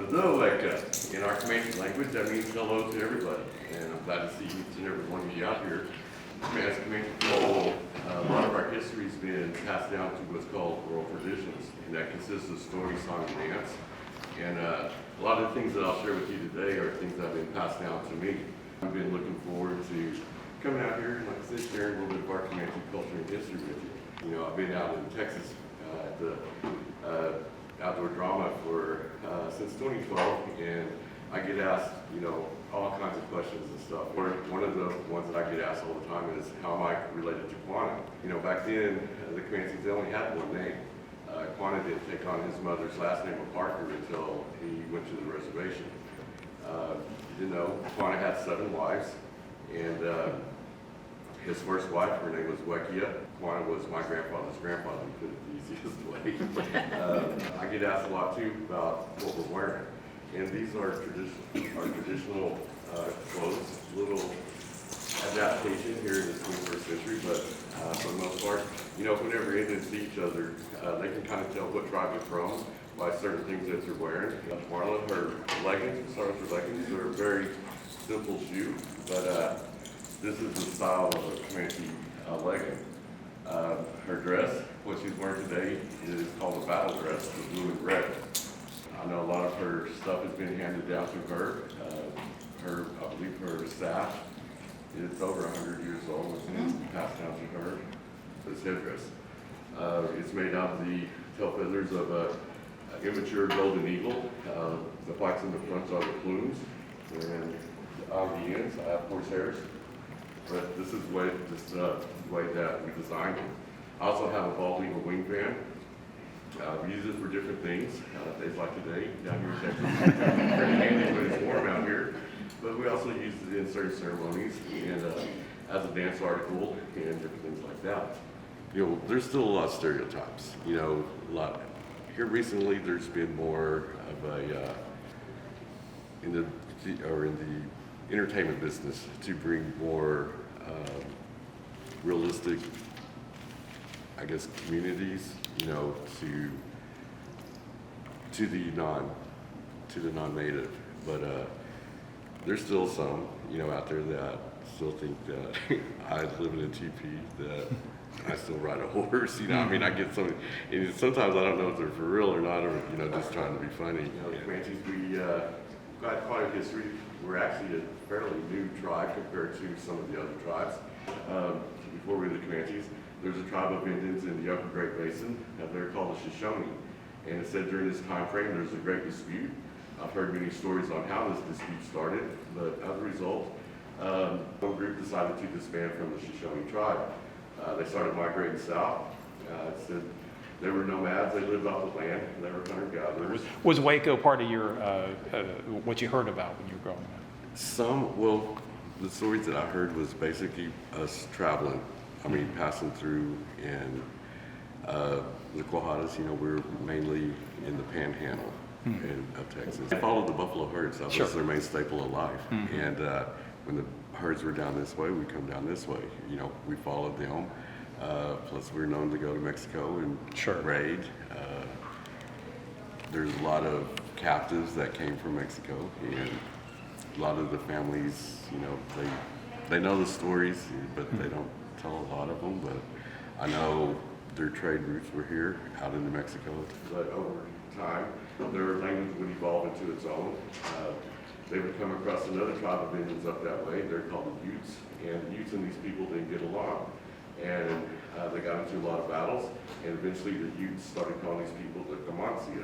In our Comanche language, that means hello to everybody. And I'm glad to see each and every one of you out here. As Comanche people, a lot of our history has been passed down to what's called oral traditions. And that consists of story, song, and dance. And a lot of the things that I'll share with you today are things that have been passed down to me. I've been looking forward to coming out here and, like I said, sharing a little bit of our Comanche culture and history with you. You know, I've been out in Texas at the outdoor drama for since 2012, and I get asked, you know, all kinds of questions and stuff. One of the ones that I get asked all the time is, how am I related to Quanah? You know, back then, the Comanches, they only had one name. Quanah didn't take on his mother's last name of Parker until he went to the reservation. You know, Quanah had 7 wives, and his first wife, her name was Waco. Quanah was my grandfather's grandfather, to put it the easiest way. I get asked a lot too about what we're wearing. And these are traditional clothes, little adaptation here in the 21st century, but for the most part, you know, whenever Indians see each other, they can kind of tell what tribe they're from by certain things that they're wearing. Marla, her leggings, we'll start with her leggings, they're a very simple shoe, but this is the style of a Comanche legging. Her dress, what she's wearing today, is called a battle dress, the blue and red. I know a lot of her stuff has been handed down to her. I believe her sash is over 100 years old. It's been passed down to her. This headdress. It's made out of the tail feathers of an immature golden eagle. The whites in the front are the plumes, and on the ends I have horsehairs. But this is the way that we designed it. I also have a bald eagle wing fan. We use it for different things, days like today, down here in Texas. Pretty handy when it's warm out here. But we also use it in certain ceremonies and as a dance article and different things like that. You know, there's still a lot of stereotypes. You know, here recently there's been more of a, in the entertainment business to bring more realistic, I guess, communities, you know, to the non-native, but there's still some, you know, out there that still think that I live in a teepee, that I still ride a horse. You know, I mean, I get some, and sometimes I don't know if they're for real or not, or you know, just trying to be funny. You know, the Comanches, we got quite a history. We're actually a fairly new tribe compared to some of the other tribes. Before we were the Comanches, there's a tribe of Indians in the Upper Great Basin, and they're called the Shoshone. And it said during this time frame, there's a great dispute. I've heard many stories on how this dispute started, but as a result, one group decided to disband from the Shoshone tribe. They started migrating south. It said they were nomads, they lived off the land, they were hunter-gatherers. Was Waco part of your, what you heard about when you were growing up? Well, the stories that I heard was basically us traveling. I mean, passing through, and the Quahadas, you know, we're mainly in the panhandle of Texas. They followed the buffalo herds. That was their main staple of life. And when the herds were down this way, we come down this way. You know, we followed them. Plus, we're known to go to Mexico and raid. There's a lot of captives that came from Mexico, and a lot of the families, you know, they know the stories, but they don't tell a lot of them. But I know their trade routes were here, out into Mexico. But over time, their language would evolve into its own. They would come across another tribe of Indians up that way. They're called the Utes, and the Utes and these people didn't get along. And they got into a lot of battles, and eventually the Utes started calling these people the Comanche.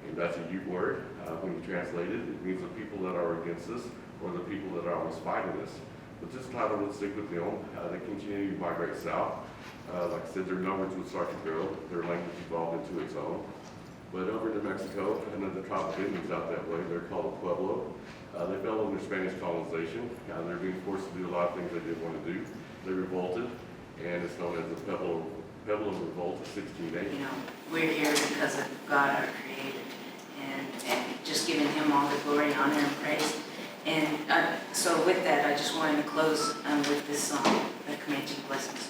And that's a Ute word. When you translate it, it means the people that are against us, or the people that are always fighting us. But this title would stick with them. They continue to migrate south. Like I said, their numbers would start to grow. Their language evolved into its own. But over to Mexico, another tribe of Indians out that way, they're called Pueblo. They fell under Spanish colonization. They're being forced to do a lot of things they didn't want to do. They revolted, and it's known as the Palo Revolt of 1680. You know, we're here because of God, our Creator, and just giving Him all the glory, honor, and praise. And so with that, I just wanted to close with this song, the Comanche Blessings.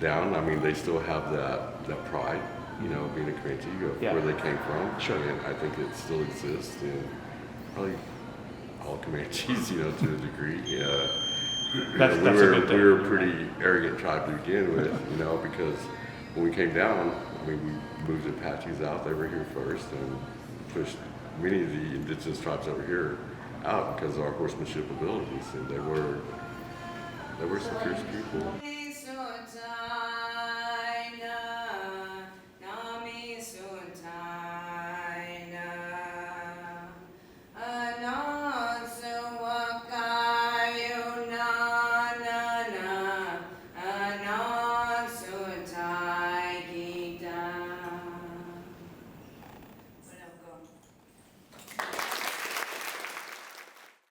down, I mean, they still have that pride, you know, being a Comanche of Yeah. where they came from. Sure. And I think it still exists in probably all Comanches, you know, to a degree. That's a good thing. We were a pretty arrogant tribe to begin with, you know, because when we came down, I mean, we moved the Apaches out. They were here first and pushed many of the indigenous tribes over here out because of our horsemanship abilities, and they were some fierce people.